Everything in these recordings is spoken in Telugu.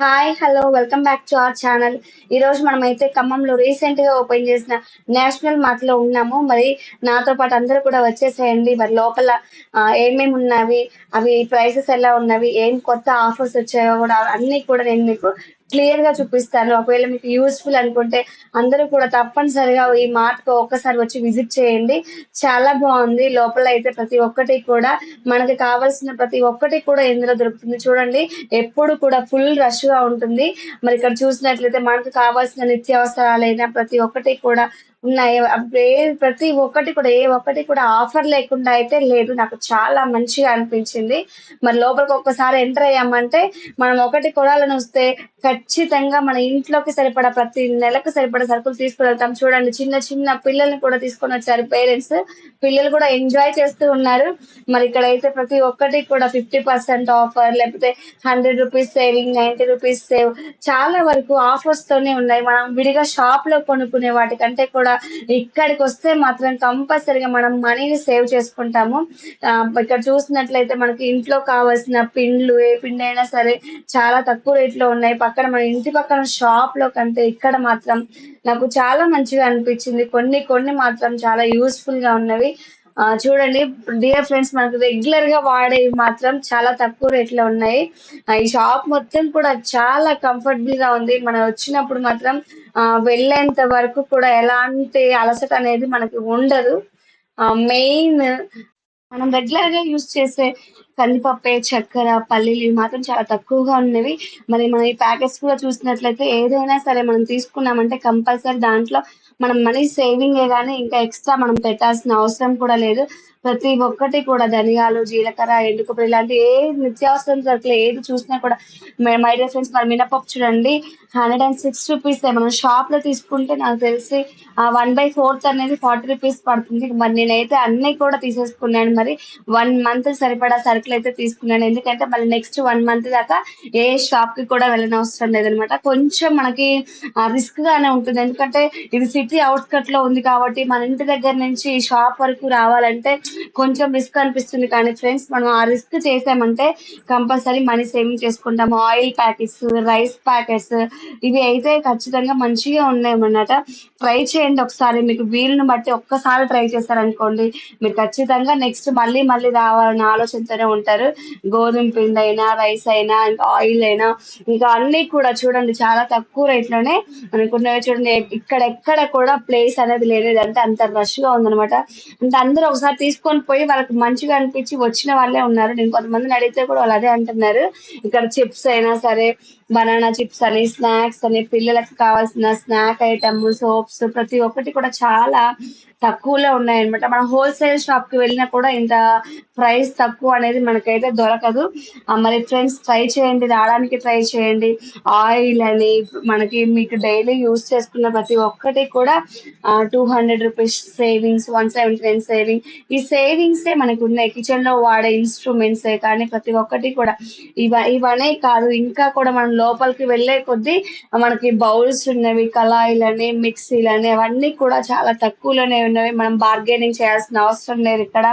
Hi hello welcome back to our channel. ఈరోజు మనమైతే ఖమ్మంలో రీసెంట్గా ఓపెన్ చేసిన నేషనల్ మార్ట్ లో ఉన్నాము. మరి నాతో పాటు అందరూ కూడా వచ్చేసేయండి. మరి లోపల ఏమేమి ఉన్నవి, అవి ప్రైసెస్ ఎలా ఉన్నవి, ఏం కొత్త ఆఫర్స్ వచ్చాయో కూడా అన్నీ కూడా నేను మీకు క్లియర్ గా చూపిస్తాను. ఒకవేళ మీకు యూస్ఫుల్ అనుకుంటే అందరూ కూడా తప్పనిసరిగా ఈ మార్ట్ కు ఒక్కసారి వచ్చి విజిట్ చేయండి. చాలా బాగుంది. లోపల అయితే ప్రతి ఒక్కటి కూడా మనకి కావాల్సిన ప్రతి ఒక్కటి కూడా ఇందులో దొరుకుతుంది. చూడండి, ఎప్పుడు కూడా ఫుల్ రష్ గా ఉంటుంది. మరి ఇక్కడ చూసినట్లయితే మనకు కావాల్సిన నిత్యావసరాలైన ప్రతి ఒక్కటి కూడా ఉన్నాయి. ప్రతి ఒక్కటి కూడా ఏ ఒక్కటి కూడా ఆఫర్ లేకుండా అయితే లేదు. నాకు చాలా మంచిగా అనిపించింది. మరి లోపలికి ఒక్కసారి ఎంటర్ అయ్యామంటే మనం ఒకటి కొనాలని వస్తే ఖచ్చితంగా మన ఇంట్లోకి సరిపడా ప్రతి నెలకు సరిపడా సరుకులు తీసుకుని వెళ్తాం. చూడండి, చిన్న చిన్న పిల్లల్ని కూడా తీసుకొని వచ్చారు పేరెంట్స్. పిల్లలు కూడా ఎంజాయ్ చేస్తూ ఉన్నారు. మరి ఇక్కడైతే ప్రతి ఒక్కటి కూడా 50% ఆఫర్, లేకపోతే 100 రూపీస్ సేవింగ్, 90 రూపీస్ సేవ్, చాలా వరకు ఆఫర్స్ తోనే ఉన్నాయి. మనం విడిగా షాప్ లో కొనుక్కునే వాటికంటే కూడా ఇక్కడికి వస్తే మాత్రం కంపల్సరిగా మనం మనీని సేవ్ చేసుకుంటాము. ఆ, ఇక్కడ చూసినట్లయితే మనకి ఇంట్లో కావాల్సిన పిండ్లు, ఏ పిండి అయినా సరే చాలా తక్కువ రేట్ లో ఉన్నాయి. పక్కన మన ఇంటి పక్కన షాప్ లో కంటే ఇక్కడ మాత్రం నాకు చాలా మంచిగా అనిపించింది. కొన్ని కొన్ని మాత్రం చాలా యూస్ఫుల్ గా ఉన్నవి. చూడండి డియర్ ఫ్రెండ్స్, మనకు రెగ్యులర్ గా వాడేవి మాత్రం చాలా తక్కువ రేట్ లో ఉన్నాయి. ఈ షాప్ మొత్తం కూడా చాలా కంఫర్టబుల్ గా ఉంది. మనం వచ్చినప్పుడు మాత్రం వెళ్ళేంత వరకు కూడా ఎలాంటి అలసట అనేది మనకి ఉండదు. మెయిన్ మనం రెగ్యులర్ గా యూస్ చేసే కందిపప్పే, చక్కెర, పల్లీలు ఇవి మాత్రం చాలా తక్కువగా ఉన్నవి. మరి మనం ఈ ప్యాకెట్స్ కూడా చూసినట్లయితే ఏదైనా సరే మనం తీసుకున్నామంటే కంపల్సరీ దాంట్లో మనం మనీ సేవింగే గానీ ఇంకా ఎక్స్ట్రా మనం పెట్టాల్సిన అవసరం కూడా లేదు. ప్రతి ఒక్కటి కూడా ధనియాలు, జీలకర్ర, ఎండు కొబ్బరి ఇలాంటి ఏ నిత్యావసరం సరుకులు ఏది చూసినా కూడా మై డియర్ ఫ్రెండ్స్, మరి మినపప్పు చూడండి, 106 రూపీస్. మనం షాప్ లో తీసుకుంటే నాకు తెలిసి 1/4 అనేది 40 రూపీస్ పడుతుంది. మరి నేనైతే అన్ని కూడా తీసేసుకున్నాను. మరి 1 మంత్ సరిపడా సరుకులు అయితే తీసుకున్నాను. ఎందుకంటే మళ్ళీ నెక్స్ట్ 1 మంత్ దాకా ఏ షాప్ కి కూడా వెళ్ళనవసరం లేదనమాట. కొంచెం మనకి రిస్క్ గానే ఉంటుంది. ఎందుకంటే ఇది సిటీ అవుట్స్కట్ లో ఉంది కాబట్టి మన ఇంటి దగ్గర నుంచి ఈ షాప్ వరకు రావాలంటే కొంచెం రిస్క్ అనిపిస్తుంది. కానీ ఫ్రెండ్స్, మనం ఆ రిస్క్ చేసామంటే కంపల్సరీ మనీ సేవింగ్ చేసుకుంటాము. ఆయిల్ ప్యాకెట్స్, రైస్ ప్యాకెట్స్ ఇవి అయితే ఖచ్చితంగా మంచిగా ఉన్నాయన్నమాట. ట్రై చేయండి ఒకసారి. మీకు వీలుని బట్టి ఒక్కసారి ట్రై చేశారనుకోండి, మీరు ఖచ్చితంగా నెక్స్ట్ మళ్ళీ మళ్ళీ రావాలన్న ఆలోచనతోనే ఉంటారు. గోధుమ పిండి అయినా, రైస్ అయినా, ఇంకా ఆయిల్ అయినా, ఇంకా అన్ని కూడా చూడండి చాలా తక్కువ రేట్ లోనే అనుకున్నవి. చూడండి, ఇక్కడెక్కడ కూడా ప్లేస్ అనేది లేదు. అంటే అంత రష్ గా ఉందన్నమాట. అంటే అందరూ ఒకసారి తీసుకొని పోయి వాళ్ళకి మంచిగా అనిపించి వచ్చిన వాళ్ళే ఉన్నారు. నేను కొంతమందిని అడిగితే కూడా వాళ్ళు అదే అంటున్నారు. ఇక్కడ చిప్స్ అయినా సరే, బనానా చిప్స్ అని, స్నాక్స్ అని, పిల్లలకు కావాల్సిన స్నాక్ ఐటమ్, సోప్స్ ప్రతి ఒక్కటి కూడా చాలా తక్కువలో ఉన్నాయన్నమాట. మనం హోల్సేల్ షాప్ కి వెళ్ళినా కూడా ఇంత ప్రైస్ తక్కువ అనేది మనకైతే దొరకదు. మరి ఫ్రెండ్స్, ట్రై చేయండి, రావడానికి ట్రై చేయండి. ఆయిల్ అని మనకి మీకు డైలీ యూస్ చేసుకున్న ప్రతి ఒక్కటి కూడా 200 రూపీస్ సేవింగ్స్, 179 సేవింగ్. ఈ సేవింగ్సే మనకు ఉన్నాయి. కిచెన్ లో వాడే ఇన్స్ట్రుమెంట్స్ కానీ ప్రతి ఒక్కటి కూడా ఇవనే కాదు, ఇంకా కూడా మనం లోపలికి వెళ్ళే కొద్దీ మనకి బౌల్స్ ఉన్నవి, కళాయిలని, మిక్సీలని అవన్నీ కూడా చాలా తక్కువలోనే ఉన్నవి. మనం బార్గెనింగ్ చేయాల్సిన అవసరం లేదు. ఇక్కడ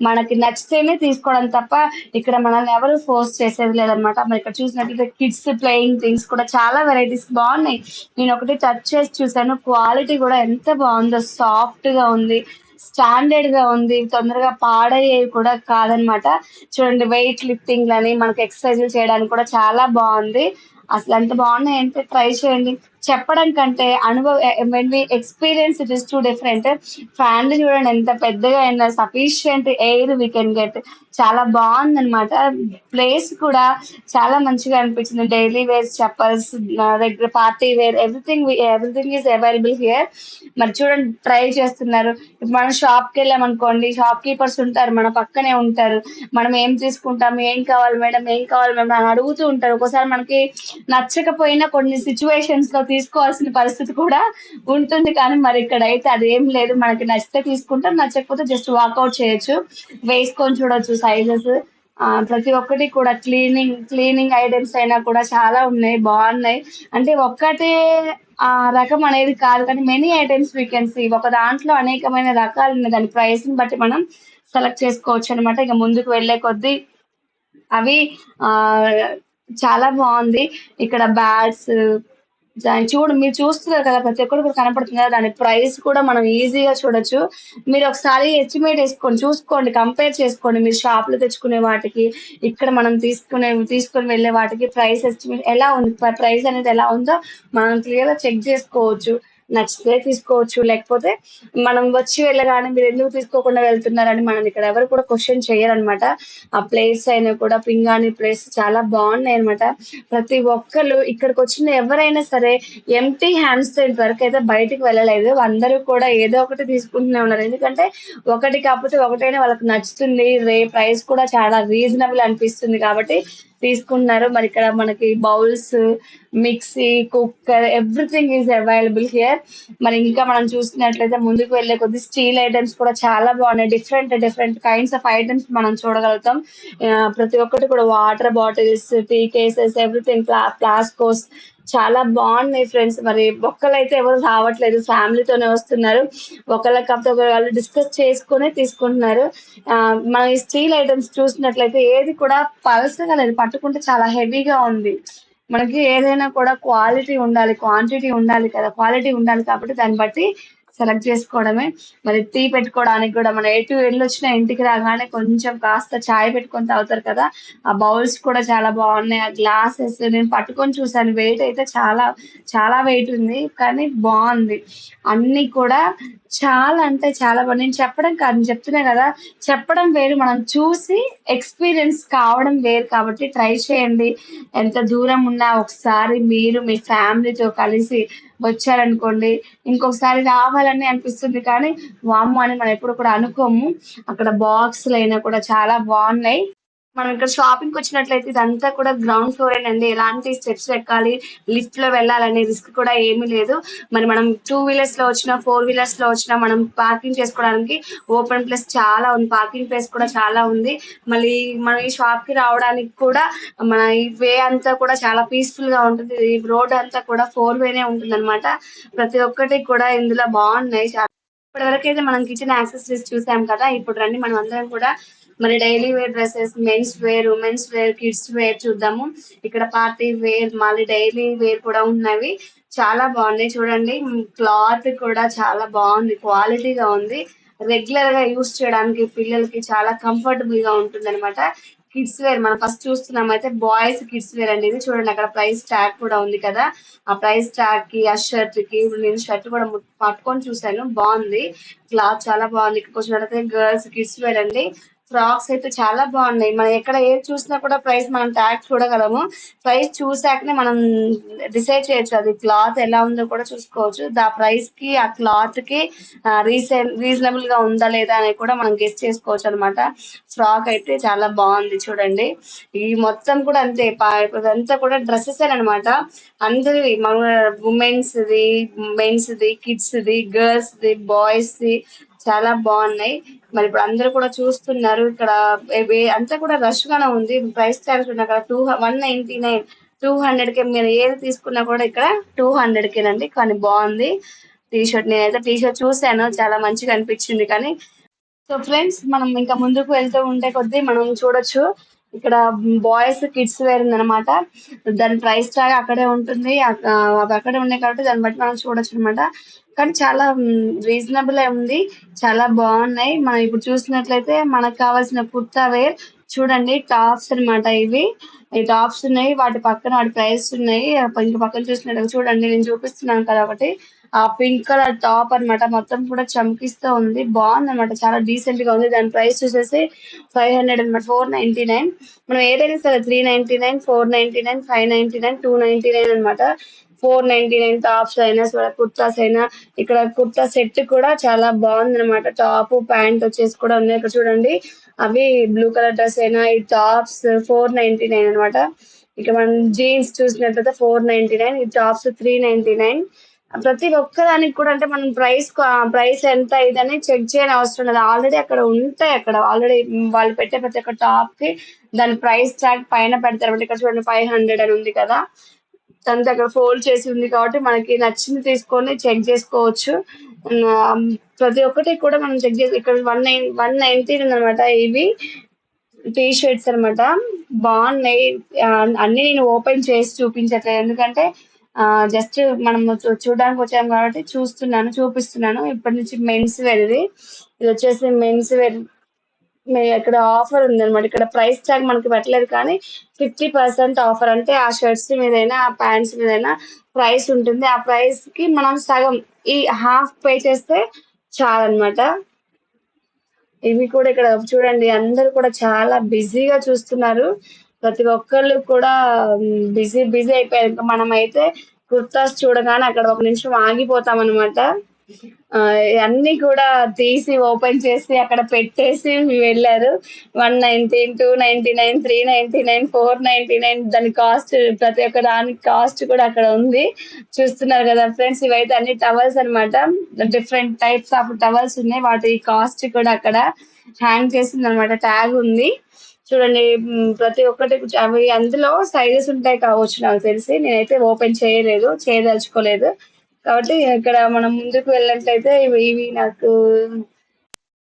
మనకి నచ్చితేనే తీసుకోవడం తప్ప ఇక్కడ మనల్ని ఎవరు ఫోర్స్ చేసేది లేదనమాట. మరి ఇక్కడ చూసినట్లయితే కిడ్స్ ప్లేయింగ్ థింగ్స్ కూడా చాలా వెరైటీస్ బాగున్నాయి. నేను ఒకటి టచ్ చేసి చూసాను. క్వాలిటీ కూడా ఎంత బాగుందో, సాఫ్ట్ గా ఉంది, స్టాండర్డ్ గా ఉంది, తొందరగా పాడయ్యేవి కూడా కాదనమాట. చూడండి, వెయిట్ లిఫ్టింగ్ అని మనకి ఎక్సర్సైజులు చేయడానికి కూడా చాలా బాగుంది. అసలు ఎంత బాగున్నాయంటే ట్రై చేయండి. చెప్పడం కంటే experience it is two different. ఫ్యాన్లు చూడండి ఎంత పెద్దగా అయినా sufficient air we can get. చాలా బాగుందన్నమాట. ప్లేస్ కూడా చాలా మంచిగా అనిపించింది. డైలీ వేర్ చెప్పల్స్, దగ్గర party wear, everything is available here. మరి చూడండి, ట్రై చేస్తున్నారు. ఇప్పుడు మనం షాప్ కి వెళ్ళామనుకోండి, షాప్ కీపర్స్ ఉంటారు, మన పక్కనే ఉంటారు. మనం ఏం తీసుకుంటాం, ఏం కావాలి మేడం, ఏం కావాలి మేడం అని అడుగుతూ ఉంటారు. ఒకసారి మనకి నచ్చకపోయినా కొన్ని సిచ్యువేషన్స్ లో తీసుకోవాల్సిన పరిస్థితి కూడా ఉంటుంది. కానీ మరి ఇక్కడ అయితే అదేం లేదు. మనకి నచ్చితే తీసుకుంటాం, నచ్చకపోతే జస్ట్ వాకౌట్ చేయొచ్చు, వేసుకొని చూడొచ్చు సైజెస్. ప్రతి ఒక్కటి కూడా క్లీనింగ్ ఐటమ్స్ అయినా కూడా చాలా ఉన్నాయి, బాగున్నాయి. అంటే ఒక్కటే రకం అనేది కాదు, కానీ many items we can see. ఒక దాంట్లో అనేకమైన రకాలు ఉన్నాయి. దాని ప్రైస్ ని బట్టి మనం సెలెక్ట్ చేసుకోవచ్చు అనమాట. ఇక ముందుకు వెళ్ళే కొద్దీ అవి ఆ చాలా బాగుంది. ఇక్కడ బ్యాట్స్, మీరు చూస్తున్నారు కదా, ప్రతి ఒక్కటి కూడా కనపడుతుంది కదా, దాని ప్రైస్ కూడా మనం ఈజీగా చూడొచ్చు. మీరు ఒకసారి ఎస్టిమేట్ వేసుకోండి, చూసుకోండి, కంపేర్ చేసుకోండి. మీరు షాప్ లో తెచ్చుకునే వాటికి, ఇక్కడ మనం తీసుకొని వెళ్ళే వాటికి ప్రైస్ ఎస్టిమేట్ ఎలా ఉంది, ప్రైస్ అనేది ఎలా ఉందో మనం క్లియర్ గా చెక్ చేసుకోవచ్చు. నచ్చితే తీసుకోవచ్చు, లేకపోతే మనం వచ్చి వెళ్ళగానే మీరు ఎందుకు తీసుకోకుండా వెళ్తున్నారని మనం ఇక్కడ ఎవరు కూడా క్వశ్చన్ చేయరనమాట. ఆ ప్లేస్ అయినా కూడా, పింగాణి ప్లేస్ చాలా బాగున్నాయి అనమాట. ప్రతి ఒక్కళ్ళు ఇక్కడికి వచ్చిన ఎవరైనా సరే ఎంప్టీ హ్యాండ్స్ తో ఇంతవరకు అయితే బయటికి వెళ్ళలేదు. అందరూ కూడా ఏదో ఒకటి తీసుకుంటూనే ఉన్నారు. ఎందుకంటే ఒకటి కాకపోతే ఒకటైనా వాళ్ళకి నచ్చుతుంది. ప్రైస్ కూడా చాలా రీజనబుల్ అనిపిస్తుంది కాబట్టి తీసుకుంటున్నారు. మరి ఇక్కడ మనకి bowls, mixie, cooker, everything is available here. మరి ఇంకా మనం చూసుకున్నట్లయితే ముందుకు వెళ్ళే కొద్ది స్టీల్ ఐటమ్స్ కూడా చాలా బాగున్నాయి. Different different kinds of items మనం చూడగలుగుతాం. ప్రతి ఒక్కటి కూడా water bottles, tea cases, everything, flasks చాలా బాగున్నాయి ఫ్రెండ్స్. మరి ఒక్కళ్ళైతే ఎవరు రావట్లేదు, ఫ్యామిలీతోనే వస్తున్నారు. ఒకళ్ళకి కాకపోతే ఒకళ్ళు డిస్కస్ చేసుకుని తీసుకుంటున్నారు. మనం ఈ స్టీల్ ఐటమ్స్ చూసినట్లయితే ఏది కూడా పలసగా లేదు, పట్టుకుంటే చాలా హెవీగా ఉంది. మనకి ఏదైనా కూడా క్వాలిటీ ఉండాలి, క్వాంటిటీ ఉండాలి కదా, క్వాలిటీ ఉండాలి కాబట్టి దాన్ని బట్టి సెలెక్ట్ చేసుకోవడమే. మరి టీ పెట్టుకోవడానికి కూడా మనం ఎటు వెళ్ళొచ్చినా ఇంటికి రాగానే కొంచెం కాస్త చాయ్ పెట్టుకొని తాగుతారు కదా, ఆ బౌల్స్ కూడా చాలా బాగున్నాయి. ఆ గ్లాసెస్ నేను పట్టుకొని చూసాను, వెయిట్ అయితే చాలా చాలా వెయిట్ ఉంది, కానీ బాగుంది. అన్ని కూడా చాలా అంటే చాలా బాగుంది. నేను చెప్పడం కాదు, నేను చెప్తున్నా కదా, చెప్పడం వేరు, మనం చూసి ఎక్స్పీరియన్స్ కావడం వేరు. కాబట్టి ట్రై చేయండి. ఎంత దూరం ఉన్నా ఒకసారి మీరు మీ ఫ్యామిలీతో కలిసి వచ్చారనుకోండి, ఇంకొకసారి రావాలని అనిపిస్తుంది. కానీ వామ్మో అని మనం ఎప్పుడు కూడా అనుకోము. అక్కడ బాక్సులు అయినా కూడా చాలా బాగున్నాయి. మనం ఇక్కడ షాపింగ్‌కి వచ్చినట్లయితే ఇదంతా కూడా గ్రౌండ్ ఫ్లోరేనండి. ఎలాంటి స్టెప్స్ ఎక్కాలి, లిఫ్ట్‌లో వెళ్ళాలనే రిస్క్ కూడా ఏమీ లేదు. మరి మనం టూ వీలర్స్‌లో వచ్చినా, ఫోర్ వీలర్స్‌లో వచ్చినా మనం పార్కింగ్ చేసుకోవడానికి ఓపెన్ ప్లేస్ చాలా ఉంది. పార్కింగ్ ప్లేస్ కూడా చాలా ఉంది. మళ్ళీ మనం ఈ షాప్‌కి రావడానికి కూడా మన ఈ వే అంతా కూడా చాలా పీస్‌ఫుల్‌గా ఉంటుంది. ఈ రోడ్ అంతా కూడా ఫోర్ వేనే ఉంటుందన్నమాట. ప్రతి ఒక్కటి కూడా ఇందులో బాగున్నాయి. ఇప్పటివరకైతే మనం కిచెన్ యాక్సెసరీస్ చూసాం కదా. ఇప్పుడు రండి మనం అందరం కూడా మరి daily wear dresses, men's wear, women's wear, kids wear చూద్దాము. ఇక్కడ పార్టీ వేర్, మళ్ళీ డైలీ వేర్ కూడా ఉన్నవి. చాలా బాగున్నాయి చూడండి. క్లాత్ కూడా చాలా బాగుంది, క్వాలిటీగా ఉంది. రెగ్యులర్ గా యూస్ చేయడానికి పిల్లలకి చాలా కంఫర్టబుల్ గా ఉంటుంది అనమాట. కిడ్స్ వేర్ మనం ఫస్ట్ చూస్తున్నాం అయితే బాయ్స్ కిడ్స్ వేర్ అండి. ఇది చూడండి, అక్కడ ప్రైస్ ట్యాగ్ కూడా ఉంది కదా. ఆ ప్రైస్ ట్యాగ్ కి, ఆ షర్ట్ కి, ఇప్పుడు నేను షర్ట్ కూడా పట్టుకొని చూసాను, బాగుంది. క్లాత్ చాలా బాగుంది. ఇక్కడికి వచ్చినట్టయితే గర్ల్స్ కిడ్స్ వేర్ అండి. ఫ్రాక్స్ అయితే చాలా బాగున్నాయి. మనం ఎక్కడ ఏది చూసినా కూడా ప్రైస్ మనం ట్యాగ్ చూడగలము. ప్రైస్ చూసాకనే మనం డిసైడ్ చేయొచ్చు అది క్లాత్ ఎలా ఉందో కూడా చూసుకోవచ్చు. ఆ ప్రైస్ కి, ఆ క్లాత్ కి రీజనబుల్ గా ఉందా లేదా అని కూడా మనం గెస్ చేసుకోవచ్చు అనమాట. ఫ్రాక్ అయితే చాలా బాగుంది చూడండి. ఈ మొత్తం కూడా అంతే, ఇదంతా కూడా డ్రెస్సెస్ అనమాట. అందరివి మన ఉమెన్స్ ది, మెన్స్ ది, కిడ్స్ ది, గర్ల్స్ ది, బాయ్స్ ది చాలా బాగున్నాయి. మరి ఇప్పుడు అందరూ కూడా చూస్తున్నారు. ఇక్కడ అంతా కూడా రష్ గానే ఉంది. ప్రైస్ ట్యాగ్స్ ఉన్నాయి అక్కడ 199, 200 కి మీరు ఏది తీసుకున్నా కూడా ఇక్కడ 200 కేనండి. కానీ బాగుంది టీ షర్ట్. నేనైతే టీ షర్ట్ చూసాను, చాలా మంచిగా అనిపించింది. కానీ సో ఫ్రెండ్స్, మనం ఇంకా ముందుకు వెళ్తూ ఉంటే కొద్దీ మనం చూడొచ్చు, ఇక్కడ బాయ్స్ కిడ్స్ వేర్ ఉందన్నమాట. దాని ప్రైస్ ట్యాగ్ అక్కడే ఉంటుంది. అవి అక్కడే ఉన్నాయి కాబట్టి దాన్ని బట్టి మనం చూడొచ్చు అనమాట. కానీ చాలా రీజనబుల్ ఉంది, చాలా బాగున్నాయి. మనం ఇప్పుడు చూసినట్లయితే మనకు కావాల్సిన కుర్తా వేర్ చూడండి, టాప్స్ అన్నమాట ఇవి. ఈ టాప్స్ ఉన్నాయి, వాటి పక్కన వాటి ప్రైస్ ఉన్నాయి. ఇంక పక్కన చూసినట్టు చూడండి, నేను చూపిస్తున్నాను కదా ఒకటి, ఆ పింక్ కలర్ టాప్ అన్నమాట. మొత్తం కూడా చమ్కీస్తో ఉంది, బాగుంది అనమాట, చాలా డీసెంట్ గా ఉంది. దాని ప్రైస్ చూసేసి 500 అనమాట, 499. మనం ఏదైనా సరే 399, 499, 599, 299 అనమాట. 499 టాప్స్ అయినా సరే, కుర్తాస్ అయినా. ఇక్కడ కుర్తా సెట్ కూడా చాలా బాగుంది అనమాట. టాప్ ప్యాంట్ వచ్చేసి కూడా ఉన్నాయి ఇక్కడ చూడండి. అవి బ్లూ కలర్ డ్రెస్ అయినా, ఈ టాప్స్ 499 అనమాట. ఇక మనం జీన్స్ చూసినట్లయితే 499, ఈ టాప్స్ 399. ప్రతి ఒక్కదానికి కూడా అంటే మనం ప్రైస్ ఎంత ఇదని చెక్ చేయని అవసరం లేదు. ఆల్రెడీ అక్కడ ఉంటాయి, అక్కడ ఆల్రెడీ వాళ్ళు పెట్టే ప్రతి ఒక్క టాప్ కి దాని ప్రైస్ ట్యాగ్ పైన పెడతారు. అంటే ఇక్కడ చూడండి 500 అని ఉంది కదా, అంత అక్కడ ఫోల్డ్ చేసి ఉంది కాబట్టి మనకి నచ్చింది తీసుకొని చెక్ చేసుకోవచ్చు. ప్రతి ఒక్కటి కూడా మనం చెక్ చేసి ఇక్కడ 190 ఉందన్నమాట ఇవి. టీ షర్ట్స్ అనమాట. బాగున్నాయి. అన్ని నేను ఓపెన్ చేసి చూపించట్లేదు, ఎందుకంటే జస్ట్ మనం చూడడానికి వచ్చాం కాబట్టి చూపిస్తున్నాను. ఇప్పటి నుంచి మెన్స్ వేర్ ఇది. ఇది వచ్చేసి మెన్స్ వేర్. ఇక్కడ ఆఫర్ ఉందన్నమాట. ఇక్కడ ప్రైస్ ట్యాగ్ మనకి పెట్టలేదు కానీ 50% ఆఫర్, అంటే ఆ షర్ట్స్ మీదైనా ఆ ప్యాంట్స్ మీదైనా ప్రైస్ ఉంటుంది. ఆ ప్రైస్ కి మనం సగం, ఈ హాఫ్ పే చేస్తే చాలన్నమాట. ఇవి కూడా ఇక్కడ చూడండి, అందరూ కూడా చాలా బిజీగా చూస్తున్నారు. ప్రతి ఒక్కళ్ళు కూడా బిజీ బిజీ అయిపోయారు. ఇంకా మనమైతే కుర్తాస్ చూడగానే అక్కడ ఒక నిమిషం ఆగిపోతాం అనమాట. అన్ని కూడా తీసి ఓపెన్ చేసి అక్కడ పెట్టేసి వెళ్ళారు. 119, 299, 399, 499, దాని కాస్ట్, ప్రతి ఒక్క దానికి కాస్ట్ కూడా అక్కడ ఉంది. చూస్తున్నారు కదా ఫ్రెండ్స్, ఇవైతే అన్ని టవల్స్ అన్నమాట. డిఫరెంట్ టైప్స్ ఆఫ్ టవల్స్ ఉన్నాయి, వాటి కాస్ట్ కూడా అక్కడ హ్యాంగ్ చేసింది అనమాట, ట్యాగ్ ఉంది. చూడండి, ప్రతి ఒక్కటి అవి అందులో సైజెస్ ఉంటాయి కావచ్చు నాకు తెలిసి. నేనైతే ఓపెన్ చేయదలుచుకోలేదు. కాబట్టి ఇక్కడ మనం ముందుకు వెళ్ళినట్లయితే ఇవి నాకు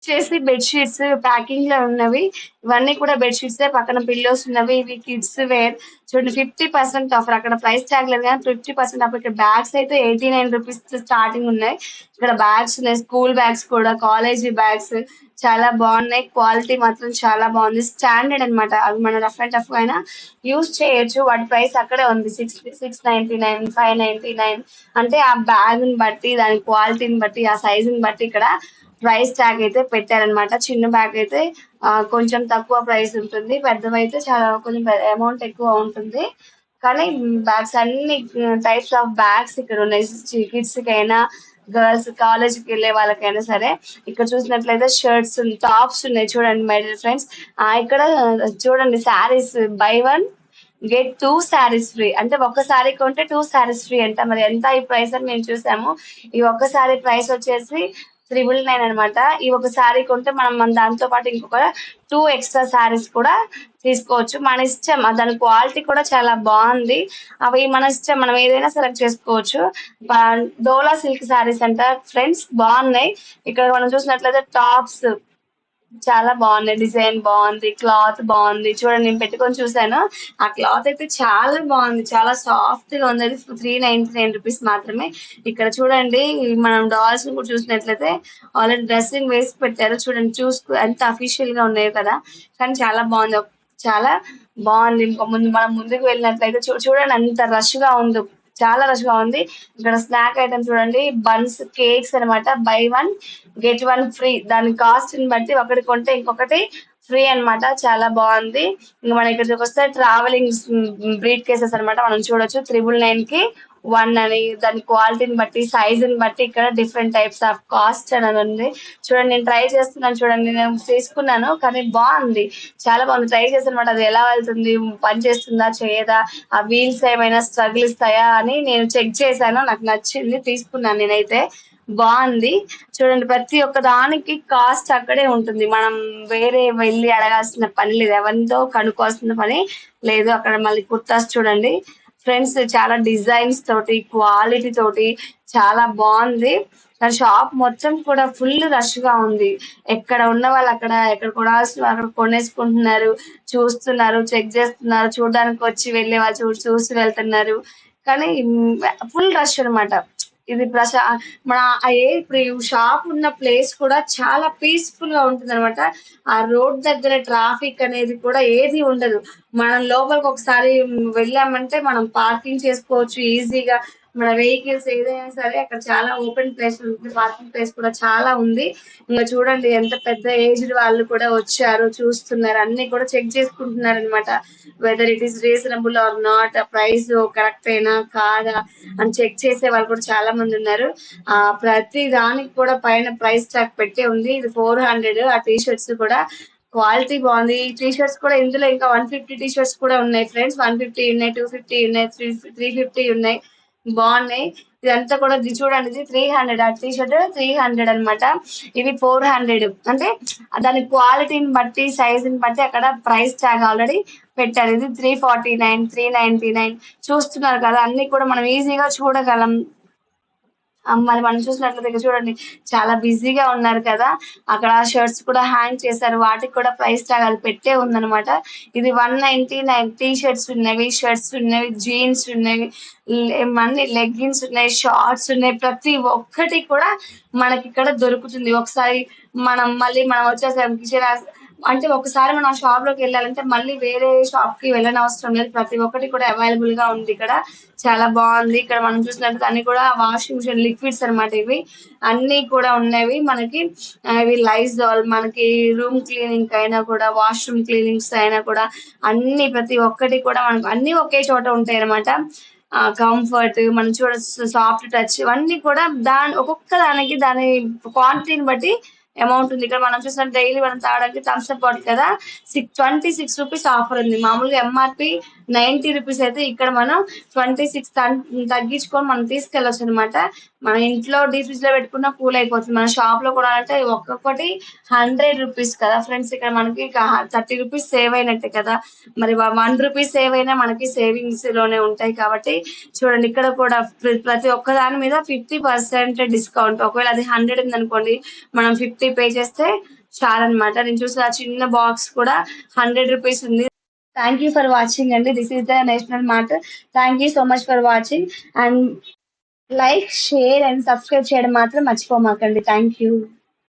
వచ్చేసి బెడ్‌షీట్స్ ప్యాకింగ్‌లో ఉన్నవి. ఇవన్నీ కూడా బెడ్‌షీట్సే. పక్కన పిల్లోస్ ఉన్నవి. ఇవి కిడ్స్ వేర్. చూడండి, 50% ఆఫర్. అక్కడ ప్రైస్ ట్యాగ్ లేదు గానీ 50% ఆఫర్. ఇక్కడ బ్యాగ్స్ అయితే ₹89 స్టార్టింగ్ ఉన్నాయి. ఇక్కడ బ్యాగ్స్ ఉన్నాయి. స్కూల్ బ్యాగ్స్ కూడా, కాలేజీ బ్యాగ్స్ చాలా బాగున్నాయి. క్వాలిటీ మాత్రం చాలా బాగుంది. స్టాండర్డ్ అన్నమాట. అవి మనం రఫ్ అండ్ టఫ్ అయినా యూజ్ చేయొచ్చు. వాటి ప్రైస్ అక్కడే ఉంది. 699, 599. అంటే ఆ బ్యాగ్‌ని బట్టి, దాని క్వాలిటీని బట్టి, ఆ సైజుని బట్టి ఇక్కడ ప్రైస్ ట్యాగ్ అయితే పెట్టారనమాట. చిన్న బ్యాగ్ అయితే కొంచెం తక్కువ ప్రైస్ ఉంటుంది. పెద్దవైతే చాలా కొంచెం అమౌంట్ ఎక్కువ ఉంటుంది. కానీ బ్యాగ్స్ అన్ని టైప్స్ ఆఫ్ బ్యాగ్స్ ఇక్కడ ఉన్నాయి. కిడ్స్ కైనా, గర్ల్స్ కాలేజ్కి వెళ్ళే వాళ్ళకైనా సరే. ఇక్కడ చూసినట్లయితే షర్ట్స్, టాప్స్ ఉన్నాయి. చూడండి మై డియర్ ఫ్రెండ్స్. ఇక్కడ చూడండి, saris by one get 2 saris free. అంటే ఒక శారీ కొంటే 2 శారీస్ ఫ్రీ అంట. మరి ఎంత ఈ ప్రైస్ అని మేము చూసాము. ఈ ఒక్క శారీ ప్రైస్ వచ్చేసి 999 అనమాట. ఈ ఒక శారీ కొంటే మనం దాంతో పాటు ఇంకొక 2 ఎక్స్ట్రా శారీస్ కూడా తీసుకోవచ్చు. మన ఇష్టం. దాని క్వాలిటీ కూడా చాలా బాగుంది. అవి మన ఇష్టం, మనం ఏదైనా సెలెక్ట్ చేసుకోవచ్చు. డోలా సిల్క్ శారీస్ అంట ఫ్రెండ్స్, బాగున్నాయి. ఇక్కడ మనం చూసినట్లయితే టాప్స్ చాలా బాగున్నాయి. డిజైన్ బాగుంది, క్లాత్ బాగుంది. చూడండి, నేను పెట్టుకొని చూసాను. ఆ క్లాత్ అయితే చాలా బాగుంది, చాలా సాఫ్ట్ గా ఉంది. అది ₹399 మాత్రమే. ఇక్కడ చూడండి, మనం డాల్స్ కూడా చూసినట్లయితే ఆల్రెడీ డ్రెస్సింగ్ వేసి పెట్టారు. చూడండి, ఎంత అఫీషియల్ గా ఉన్నాయి కదా. కానీ చాలా బాగుంది, చాలా బాగుంది. ఇంకో మనం ముందుకు వెళ్ళినట్లయితే చూడండి, అంత రష్ గా ఉంది, చాలా రష్ గా ఉంది. ఇక్కడ స్నాక్ ఐటమ్ చూడండి, బన్స్, కేక్స్ అనమాట. By one get one free. దాని కాస్ట్ ని బట్టి ఒకటి కొంటే ఇంకొకటి ఫ్రీ అన్నమాట. చాలా బాగుంది. ఇంకా మన ఇక్కడికి వస్తే ట్రావెలింగ్ బ్రీఫ్ కేసెస్ అన్నమాట. మనం చూడొచ్చు 999 కి 1 అని. దాని క్వాలిటీని బట్టి, సైజుని బట్టి ఇక్కడ డిఫరెంట్ టైప్స్ ఆఫ్ కాస్ట్ అనేది ఉంది. చూడండి, నేను ట్రై చేస్తున్నాను. చూడండి, నేను తీసుకున్నాను కానీ బాగుంది, చాలా బాగుంది. ట్రై చేశాను అనమాట. అది ఎలా వెళ్తుంది, పని చేస్తుందా చేయదా, ఆ వీల్స్ ఏమైనా స్ట్రగుల్ ఇస్తాయా అని నేను చెక్ చేశాను. నాకు నచ్చింది, తీసుకున్నాను నేనైతే. బాగుంది. చూడండి, ప్రతి ఒక్క దానికి కాస్ట్ అక్కడే ఉంటుంది. మనం వేరే వెళ్ళి అడగాల్సిన పని లేదు, ఎవరితో కనుక్కోవాల్సిన పని లేదు. అక్కడ మళ్ళీ కుర్తాస్ చూడండి ఫ్రెండ్స్, చాలా డిజైన్స్ తోటి, క్వాలిటీ తోటి చాలా బాగుంది. షాప్ మొత్తం కూడా ఫుల్ రష్ గా ఉంది. ఎక్కడ ఉన్న వాళ్ళు అక్కడ, ఎక్కడ కొనాల్సిన అక్కడ కొనేసుకుంటున్నారు, చూస్తున్నారు, చెక్ చేస్తున్నారు. చూడడానికి వచ్చి వెళ్ళే వాళ్ళు చూసి వెళ్తున్నారు. కానీ ఫుల్ రష్ అన్నమాట. ఇది మన ఇప్పుడు ఈ షాప్ ఉన్న ప్లేస్ కూడా చాలా పీస్ఫుల్ గా ఉంటుంది అనమాట. ఆ రోడ్ దగ్గర ట్రాఫిక్ అనేది కూడా ఏది ఉండదు. మనం లోపలికి ఒకసారి వెళ్ళామంటే మనం పార్కింగ్ చేసుకోవచ్చు ఈజీగా. మన వెహికల్స్ ఏదైనా సరే అక్కడ చాలా ఓపెన్ ప్లేస్ ఉంటుంది. పార్కింగ్ ప్లేస్ కూడా చాలా ఉంది. ఇంకా చూడండి, ఎంత పెద్ద ఏజ్డ్ వాళ్ళు కూడా వచ్చారు, చూస్తున్నారు, అన్ని కూడా చెక్ చేసుకుంటున్నారు అనమాట. Whether it is reasonable or not, price correct అయినా కాదా అని చెక్ చేసే వాళ్ళు కూడా చాలా మంది ఉన్నారు. ప్రతి దానికి కూడా పైన ప్రైస్ ట్యాగ్ పెట్టే ఉంది. ఇది 400. ఆ టీ షర్ట్స్ కూడా క్వాలిటీ బాగుంది. ఈ టీ షర్ట్స్ కూడా ఇందులో ఇంకా 150 టీ షర్ట్స్ కూడా ఉన్నాయి ఫ్రెండ్స్. 150 ఉన్నాయి, 250 ఉన్నాయి, 350 ఉన్నాయి. బాగున్నాయి. ఇదంతా కూడా చూడండి, ఇది 300. ఆ టీ షర్ట్ 300 అనమాట. ఇవి 400. అంటే దాని క్వాలిటీని బట్టి, సైజుని బట్టి అక్కడ ప్రైస్ ట్యాగ్ ఆల్రెడీ పెట్టారు. ఇది 349, 399. చూస్తున్నారు కదా, అన్ని కూడా మనం ఈజీగా చూడగలం. మరి మనం చూసినట్లయితే ఇక్కడ చూడండి చాలా బిజీగా ఉన్నారు కదా! అక్కడ షర్ట్స్ కూడా హ్యాంగ్ చేశారు. వాటికి కూడా ప్రైస్ టాగ్ అది పెట్టే ఉందనమాట. ఇది 199 టీ షర్ట్స్ ఉన్నవి, షర్ట్స్ ఉన్నవి, జీన్స్ ఉన్నవి, మళ్ళీ లెగ్గిన్స్ ఉన్నాయి, షార్ట్స్ ఉన్నాయి. ప్రతి ఒక్కటి కూడా మనకిక్కడ దొరుకుతుంది. ఒకసారి మనం వచ్చేసరికి అంటే ఒకసారి మనం ఆ షాప్‌లోకి వెళ్ళాలంటే మళ్ళీ వేరే షాప్‌కి వెళ్ళనవసరం లేదు. ప్రతి ఒక్కటి కూడా అవైలబుల్‌గా ఉంది ఇక్కడ. చాలా బావుంది. ఇక్కడ మనం చూసినట్లయితే అన్ని కూడా వాషింగ్ మిషన్ లిక్విడ్స్ అనమాట ఇవి. అన్నీ కూడా ఉన్నవి మనకి. ఇవి లైజాల్ మనకి రూమ్ క్లీనింగ్ అయినా కూడా, వాష్‌రూమ్ క్లీనింగ్స్ అయినా కూడా అన్నీ ప్రతి ఒక్కటి కూడా మనకు అన్నీ ఒకే చోట ఉంటాయనమాట. కంఫర్ట్ మనం సాఫ్ట్ టచ్ ఇవన్నీ కూడా ఒక్కొక్క దానికి దాని క్వాంటిటీని బట్టి అమౌంట్ ఉంది. ఇక్కడ మనం చూసినట్టు డైలీ మనం తాగడానికి థమ్స్ అప్ బాటిల్ కదా! 26 ఆఫర్ ఉంది. మామూలుగా ఎంఆర్‌పీ 90 రూపీస్ అయితే ఇక్కడ మనం 26 తగ్గించుకొని మనం తీసుకెళ్ళొచ్చనమాట. మన ఇంట్లో డీప్ ఫ్రిడ్జ్‌లో పెట్టుకున్న కూల్ అయిపోతుంది. మన షాప్‌లో కొనాలంటే ఒక్కొక్కటి 100 రూపీస్ కదా ఫ్రెండ్స్! ఇక్కడ మనకి 30 రూపీస్ సేవ్ అయినట్టే కదా! మరి 1 రూపీ సేవ్ అయినా మనకి సేవింగ్స్ లోనే ఉంటాయి కాబట్టి చూడండి ఇక్కడ కూడా ప్రతి ఒక్క దాని మీద 50% డిస్కౌంట్. ఒకవేళ అది 100 ఉందనుకోండి మనం 50 పే చేస్తే చాలన్నమాట. నేను చూసిన ఆ చిన్న బాక్స్ కూడా 100 రూపీస్ ఉంది. థ్యాంక్ యూ ఫర్ వాచింగ్ అండి. This is the national mart. Thank you so much for watching and like, share and subscribe చేయడం మాత్రం మర్చిపోమాకండి. Thank you.